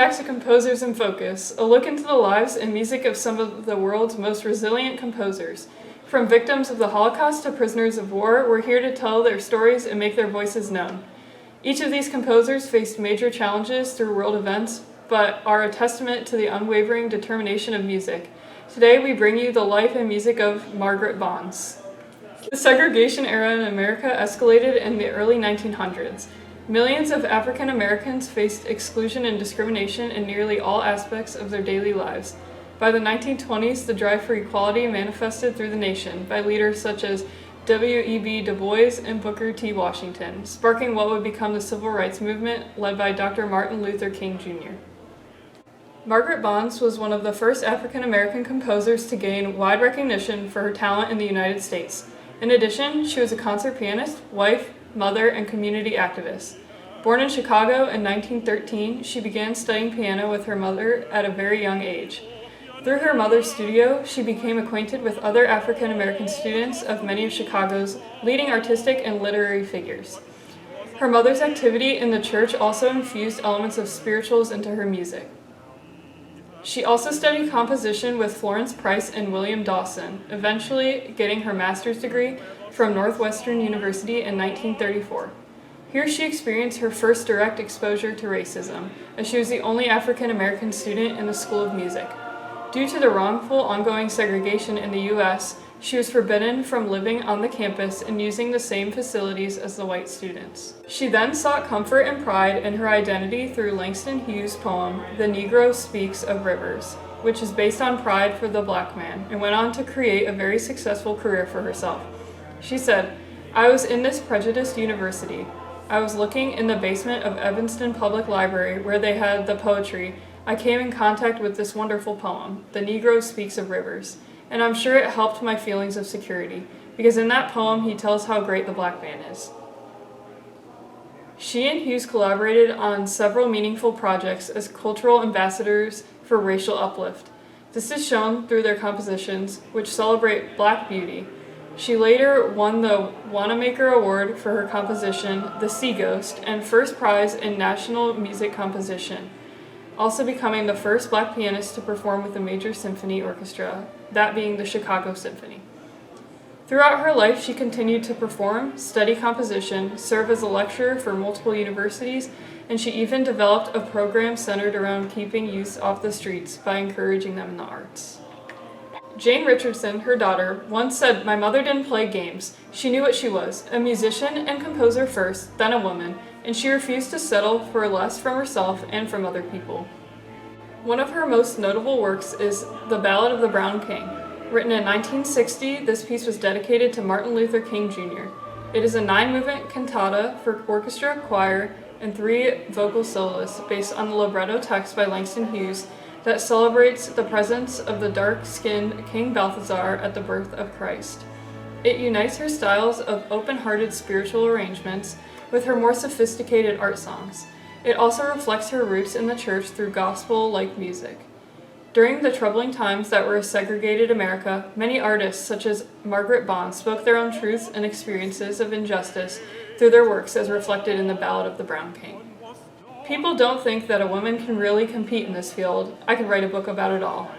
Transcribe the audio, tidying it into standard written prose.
back to Composers in Focus, a look into the lives and music of some of the world's most resilient composers. From victims of the Holocaust to prisoners of war, we're here to tell their stories and make their voices known. Each of these composers faced major challenges through world events, but are a testament to the unwavering determination of music. Today we bring you the life and music of Margaret Bonds. The segregation era in America escalated in the early 1900s. Millions of African Americans faced exclusion and discrimination in nearly all aspects of their daily lives. By the 1920s, the drive for equality manifested through the nation by leaders such as W.E.B. Du Bois and Booker T. Washington, sparking what would become the Civil Rights Movement led by Dr. Martin Luther King Jr. Margaret Bonds was one of the first African American composers to gain wide recognition for her talent in the United States. In addition, she was a concert pianist, wife, mother, and community activist. Born in Chicago in 1913, she began studying piano with her mother at a very young age. Through her mother's studio, she became acquainted with other African American students of many of Chicago's leading artistic and literary figures. Her mother's activity in the church also infused elements of spirituals into her music. She also studied composition with Florence Price and William Dawson, eventually getting her master's degree from Northwestern University in 1934. Here she experienced her first direct exposure to racism, as she was the only African American student in the School of Music. Due to the wrongful ongoing segregation in the U.S., she was forbidden from living on the campus and using the same facilities as the white students. She then sought comfort and pride in her identity through Langston Hughes' poem, The Negro Speaks of Rivers, which is based on pride for the black man, and went on to create a very successful career for herself. She said, "I was in this prejudiced university. I was looking in the basement of Evanston Public Library where they had the poetry. I came in contact with this wonderful poem, The Negro Speaks of Rivers, and I'm sure it helped my feelings of security, because in that poem he tells how great the black man is." She and Hughes collaborated on several meaningful projects as cultural ambassadors for racial uplift. This is shown through their compositions, which celebrate Black beauty. She later won the Wanamaker Award for her composition, The Sea Ghost, and first prize in National Music Composition, also becoming the first black pianist to perform with a major symphony orchestra, that being the Chicago Symphony. Throughout her life, she continued to perform, study composition, serve as a lecturer for multiple universities, and she even developed a program centered around keeping youth off the streets by encouraging them in the arts. Jane Richardson, her daughter, once said, "My mother didn't play games. She knew what she was, a musician and composer first, then a woman, and she refused to settle for less from herself and from other people." One of her most notable works is The Ballad of the Brown King. Written in 1960, this piece was dedicated to Martin Luther King Jr. It is a 9-movement cantata for orchestra, choir, and 3 vocal soloists based on the libretto text by Langston Hughes that celebrates the presence of the dark-skinned King Balthazar at the birth of Christ. It unites her styles of open-hearted spiritual arrangements with her more sophisticated art songs. It also reflects her roots in the church through gospel-like music. During the troubling times that were a segregated America, many artists, such as Margaret Bonds, spoke their own truths and experiences of injustice through their works as reflected in the Ballad of the Brown King. People don't think that a woman can really compete in this field. I could write a book about it all.